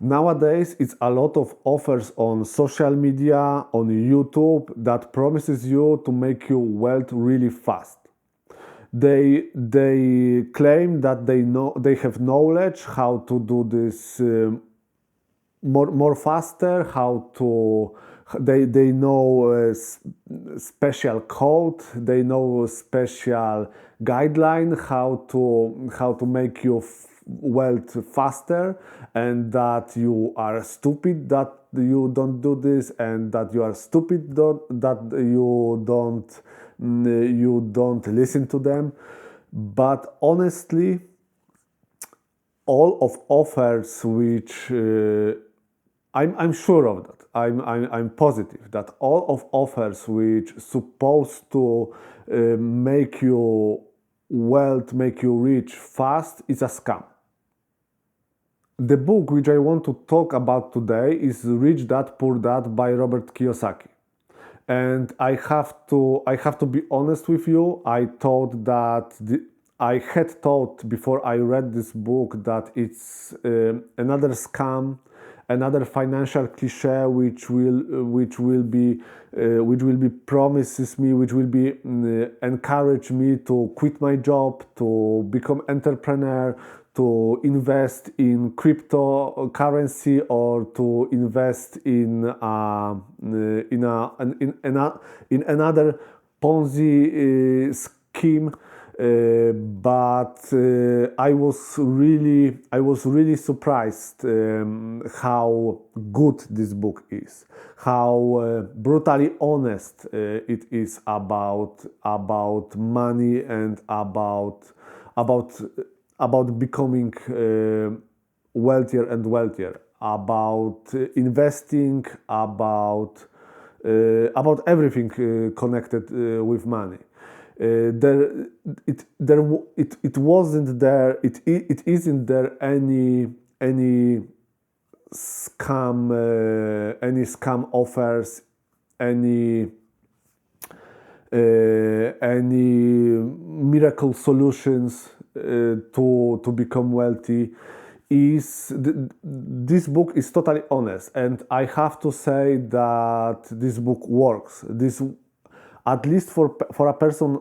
Nowadays, it's a lot of offers on social media, on YouTube, that promises you to make you wealth really fast. They claim that they have knowledge how to do this more faster, how to they know special code, they know special guideline how to make you wealth faster, and that you are stupid that you don't do this, and that you are stupid that you don't listen to them. But honestly, all of offers which I'm sure of that. I'm positive that all of offers which supposed to make you wealth, make you rich fast, is a scam. The book which I want to talk about today is Rich Dad Poor Dad by Robert Kiyosaki. And I have to be honest with you. I had thought before I read this book that it's another scam, another financial cliche which will be promises me, which will be encourage me to quit my job, to become entrepreneur, to invest in cryptocurrency, or to invest in another Ponzi scheme. But I was really surprised how good this book is, how brutally honest it is about money, and about becoming wealthier and wealthier, about investing, about everything connected with money. It wasn't there. It isn't there any scam offers, any miracle solutions to become wealthy. This book is totally honest, and I have to say that this book works. At least for a person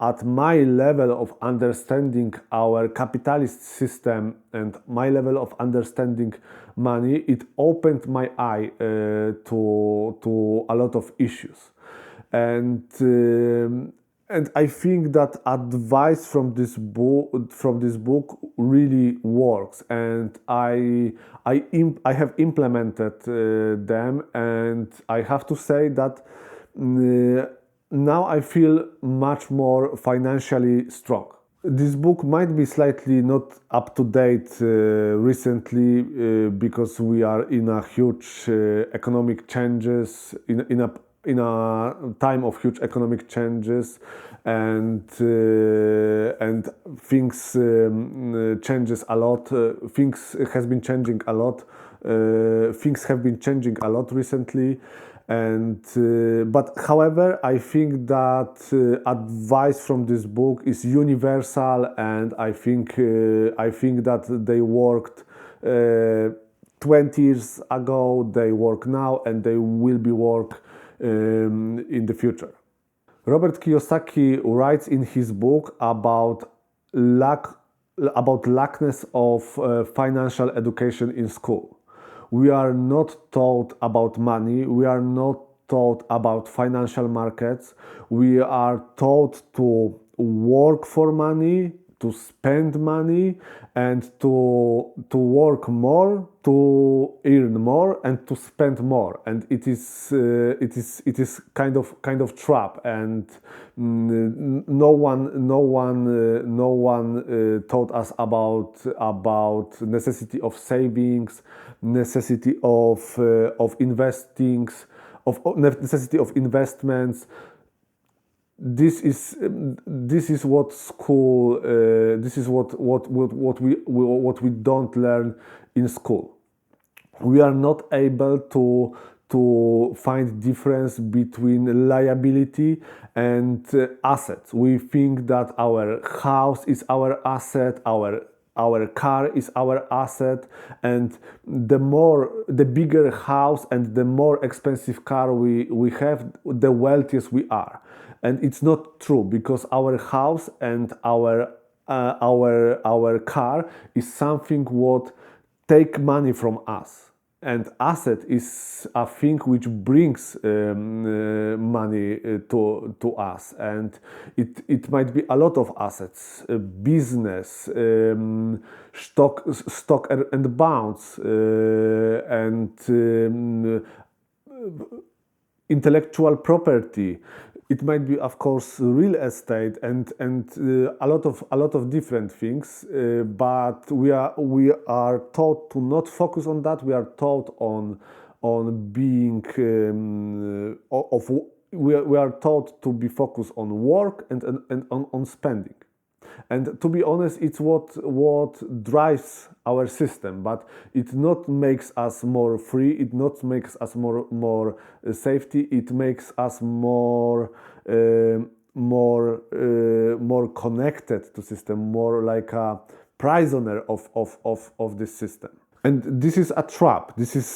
at my level of understanding our capitalist system and my level of understanding money, it opened my eye to a lot of issues. And I think that advice from this book really works, and I have implemented them, and I have to say that now I feel much more financially strong. This book might be slightly not up to date recently because we are in a huge economic changes, in a time of huge economic changes, and things changes a lot. Things have been changing a lot. Things have been changing a lot recently. And but however, I think that advice from this book is universal, and I think that they worked 20 years ago, they work now, and they will be work in the future. Robert Kiyosaki writes in his book about lackness of financial education in school. We are not taught about money. We are not taught about financial markets. We are taught to work for money, to spend money, and to work more, to earn more, and to spend more. And it is kind of trap. And no one taught us about necessity of savings, necessity of investings, necessity of investments. This is what school. This is what we don't learn in school. We are not able to find difference between liability and assets. We think that our house is our asset, our our car is our asset, and the bigger house and the more expensive car we have, the wealthiest we are. And it's not true, because our house and our car is something what take money from us, and asset is a thing which brings money to us, and it might be a lot of assets, business, stock and bonds, and intellectual property. It might be, of course, real estate and a lot of different things. But we are taught to not focus on that. We are taught on being we are taught to be focused on work and on spending. And to be honest, it's what drives our system, but it not makes us more free. It not makes us more safety. It makes us more connected to system, more like a prisoner of this system. And this is a trap. This is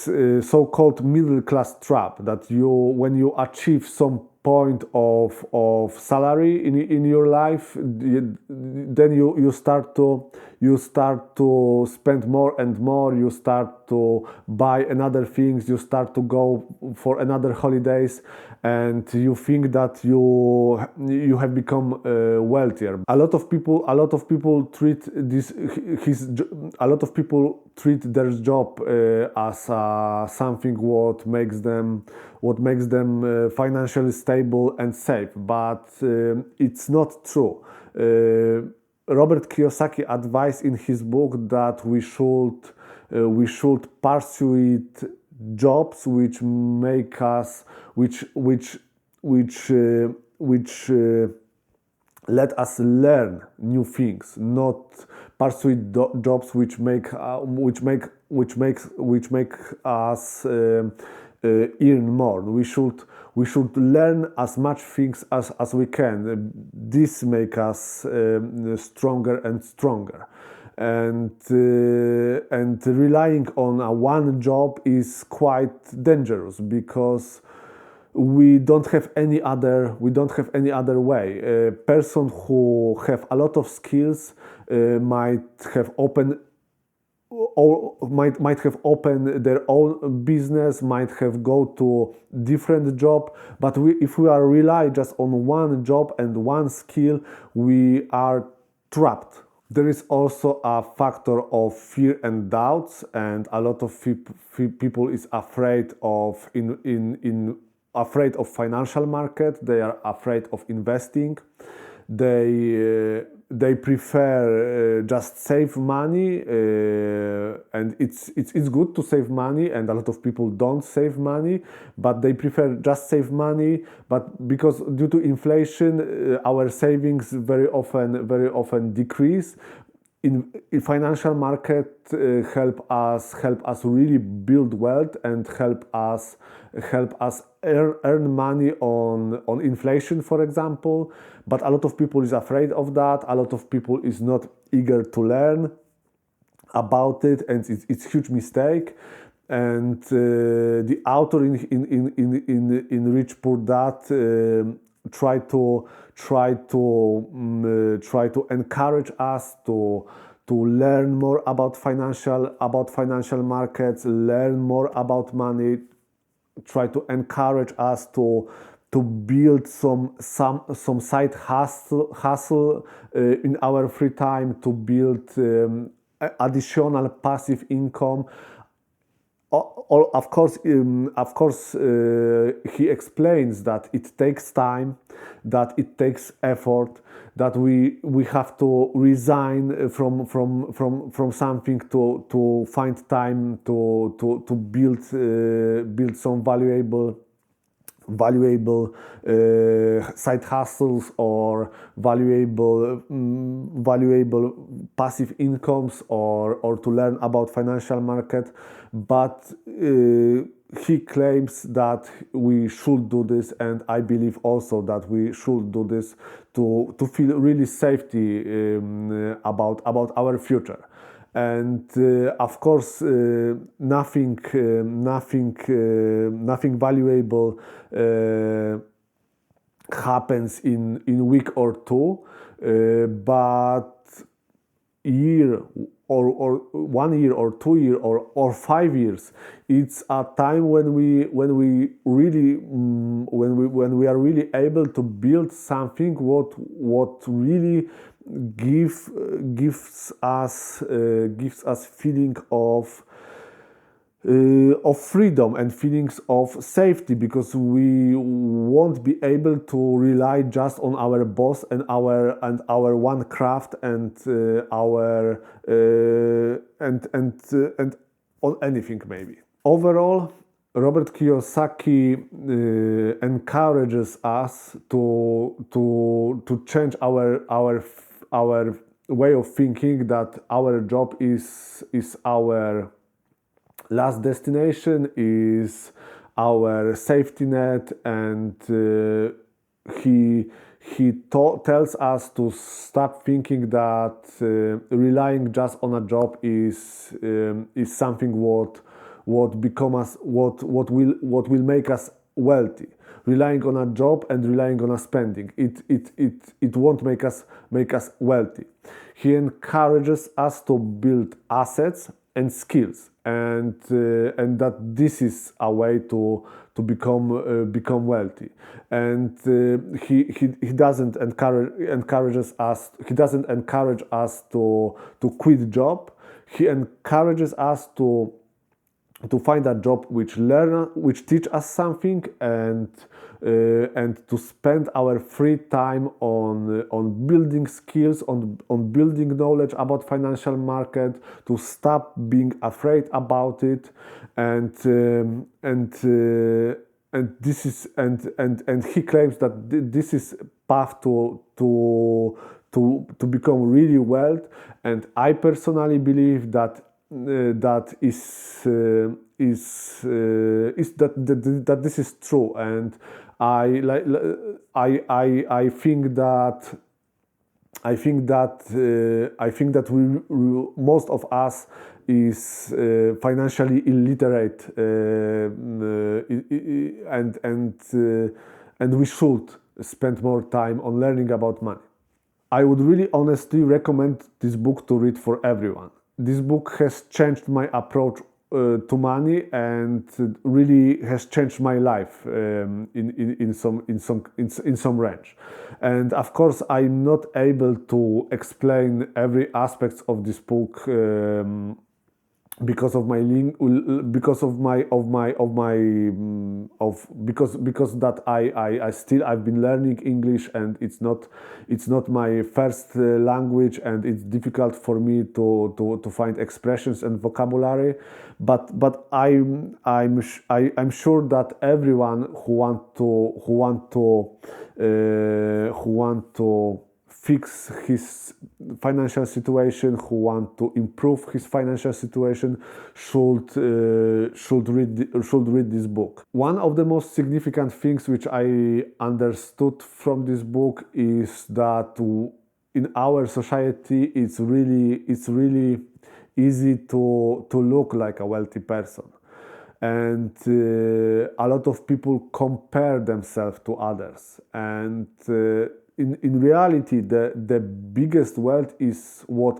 so-called middle class trap, that when you achieve some point of salary in your life, then you start to spend more and more. You start to buy another things. You start to go for another holidays, and you think that you have become wealthier. A lot of people treat their job as something what makes them financially stable and safe, but it's not true. Robert Kiyosaki advised in his book that we should pursue jobs which make us which let us learn new things, not pursue jobs which make us earn more. We should learn as much things as we can. This make us stronger and stronger. And relying on a one job is quite dangerous, because we don't have any other way. A person who have a lot of skills might have opened their own business, might have go to different job, but if we are rely just on one job and one skill, we are trapped. There is also a factor of fear and doubts, and a lot of people is afraid of afraid of financial market. They are afraid of investing. They prefer just save money, and it's good to save money, and a lot of people don't save money, but they prefer just save money. But because due to inflation, our savings very often decrease. In financial market help us really build wealth and help us earn money on inflation, for example. But a lot of people is afraid of that. A lot of people is not eager to learn about it, and it's huge mistake. And the author in Rich Poor Dad try to encourage us to learn more about financial markets, learn more about money, try to encourage us to build some side hustle in our free time, to build additional passive income. Of course, he explains that it takes time, that it takes effort, that we have to resign from something to find time to build some valuable side hustles or valuable passive incomes, or to learn about financial market. But he claims that we should do this, and I believe also that we should do this to feel really safety about our future. And of course, nothing valuable happens in week or two, but year or 1 year or 2 year or 5 years, it's a time when we really when we are really able to build something what really gives us feeling of freedom and feelings of safety, because we won't be able to rely just on our boss and our one craft and on anything maybe. Overall, Robert Kiyosaki encourages us to change our way of thinking, that our job is our last destination, is our safety net, and he tells us to stop thinking that relying just on a job is something what will make us wealthy. Relying on a job and relying on a spending, it won't make us wealthy. He encourages us to build assets and skills, and that this is a way to become wealthy. And he doesn't encourage us to quit job. He encourages us to find a job which teach us something, and to spend our free time on building skills, on building knowledge about financial market, to stop being afraid about it, and this is and he claims that this is path to become really wealth. And I personally believe that that this is true, and I think that most of us is financially illiterate, and we should spend more time on learning about money. I would really honestly recommend this book to read for everyone. This book has changed my approach to money, and really has changed my life in some range. And of course, I'm not able to explain every aspect of this book because that I've been learning English, and it's not my first language, and it's difficult for me to find expressions and vocabulary, but I'm sure that everyone who want to fix his financial situation, who want to improve his financial situation, should read this book. One of the most significant things which I understood from this book is that in our society it's really easy to look like a wealthy person, and a lot of people compare themselves to others, and in reality, the biggest wealth is what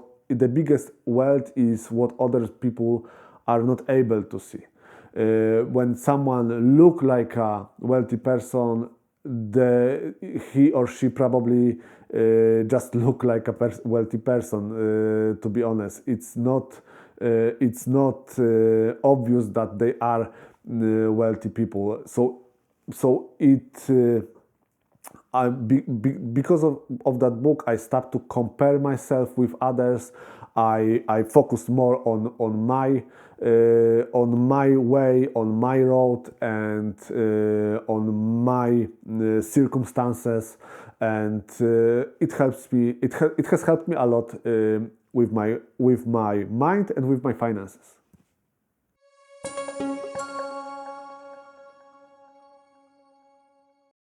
other people are not able to see. When someone look like a wealthy person, he or she probably just look like a wealthy person. To be honest, it's not obvious that they are wealthy people. So because of that book, I start to compare myself with others. I focus more on my way, on my road, and on my circumstances, and it helps me. It has helped me a lot with my mind and with my finances.